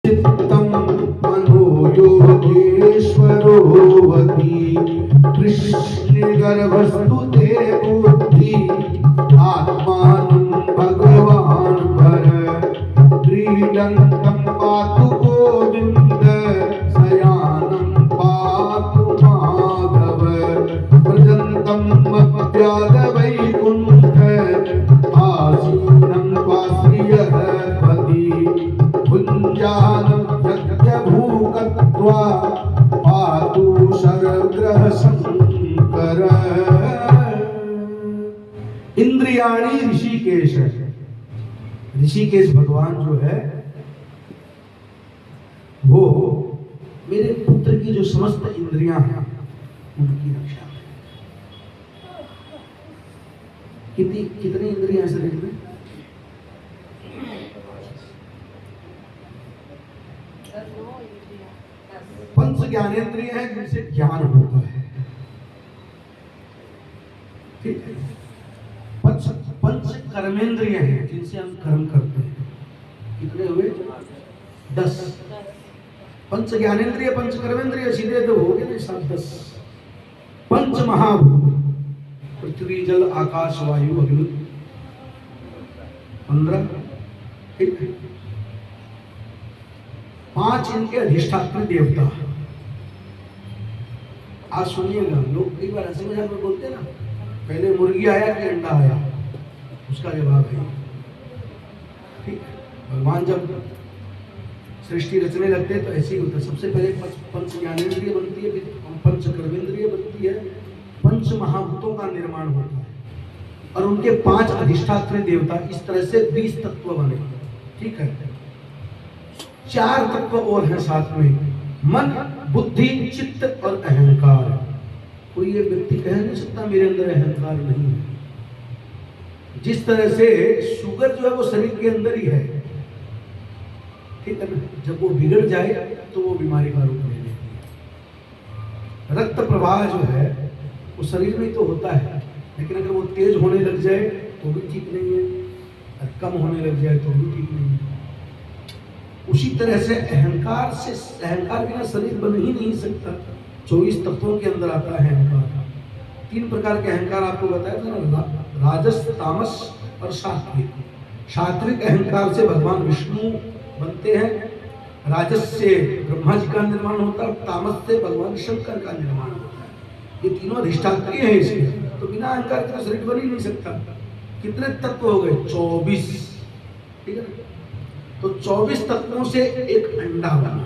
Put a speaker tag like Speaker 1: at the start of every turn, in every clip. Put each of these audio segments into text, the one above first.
Speaker 1: चित्तं मनोयोगेश्वरोऽवति कृष्णगर्भस्तु ते बुद्धि आत्मानं भगवान् भर क्रीडन्तं पातु गोविन्द शयानं पातु माधव व्रजन्तं मध्यादवैकुण्ठ आसीनं वास्यः पति भुञ्जानं यज्ञभूकत्वा पातु शरग्रह शंकर। इंद्रियाणि ऋषिकेश, ऋषिकेश भगवान जो है वो मेरे पुत्र की जो समस्त इंद्रियां हैं उनकी रक्षा है। कितनी इंद्रियां शरीर में? पंच ज्ञानेंद्रिय है जिनसे ज्ञान होता है, ठीक है। पंच कर्मेंद्रिय हैं जिनसे हम कर्म करते हैं। कितने हुए? 10। पंच ज्ञानेंद्रिय पंच कर्मेंद्रिय सीधे तो हो गए 7-10। पंच महाभूत पृथ्वी जल आकाश वायु अग्नि 15, ठीक है। 5 इनके अधिष्ठात्री देवता। आज सुनिएगा, लोग कई बार हंसी मजाक में बोलते हैं ना, पहले मुर्गी आया कि अंडा आया, उसका जवाब है ठीक है। भगवान जब सृष्टि रचने लगते हैं तो ऐसे ही होता है। सबसे पहले पंच ज्ञानेंद्रिय बनती है, फिर पंच कर्मेंद्रिय बनती है, पंच महाभूतों का निर्माण होता है और उनके 5 अधिष्ठात्री देवता। इस तरह से 20 तत्व बने, ठीक है। 4 तत्व और हैं साथ में, मन बुद्धि चित्त और अहंकार। कोई ये व्यक्ति कह नहीं सकता मेरे अंदर अहंकार नहीं है। जिस तरह से शुगर जो है वो शरीर के अंदर ही है, ठीक है ना। जब वो बिगड़ जाए तो वो बीमारी का रूप ले लेती है। रक्त प्रवाह जो है वो शरीर में तो होता है, लेकिन अगर वो तेज होने लग जाए तो भी ठीक नहीं है, और कम होने लग जाए तो भी ठीक नहीं है। उसी तरह से अहंकार बिना शरीर बन ही नहीं सकता। 24 तत्वों के अंदर आता है अहंकार। 3 प्रकार के अहंकार आपको बताया था ना, राजस तामस और सात्विक। सात्विक अहंकार से भगवान विष्णु बनते हैं, राजस से ब्रह्मा जी का निर्माण होता है, तामस से भगवान शंकर का निर्माण होता है। ये तीनों अधिष्ठात्री हैं इसके, तो बिना अहंकार का शरीर बन ही नहीं सकता। कितने तत्व हो गए? 24, ठीक है ना। तो 24 तत्वों से एक अंडा बना।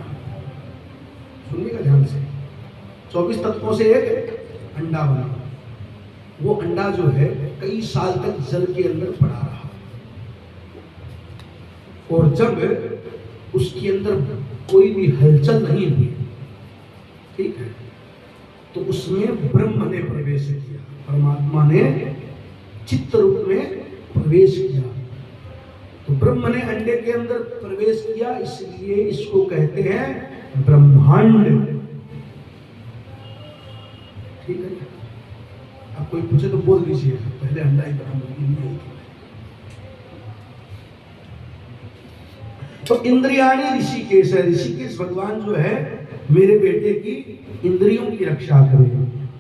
Speaker 1: सुनिएगा ध्यान से, 24 तत्वों से एक अंडा बना। वो अंडा जो है कई साल तक जल के अंदर पड़ा रहा, और जब उसके अंदर कोई भी हलचल नहीं हुई, ठीक है, तो उसमें ब्रह्म ने प्रवेश किया, परमात्मा ने चित्त रूप में प्रवेश किया। तो ब्रह्म ने अंडे के अंदर प्रवेश किया, इसलिए इसको कहते हैं ब्रह्मांड, ठीक है। अब कोई पूछे तो बोल दीजिए, पहले अंडा ही बना, मुर्गी नहीं आई थी। तो इंद्रियाणि ऋषिकेश है। ऋषिकेश भगवान जो है मेरे बेटे की इंद्रियों की रक्षा करें।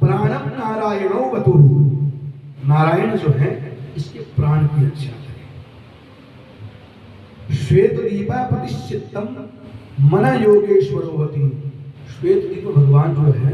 Speaker 1: प्राणम नारायणो वतु, नारायण जो है इसके प्राण की रक्षा करें। श्वेत दीपापति चित्तम मन योगेश्वरो वति, श्वेत दीप भगवान जो है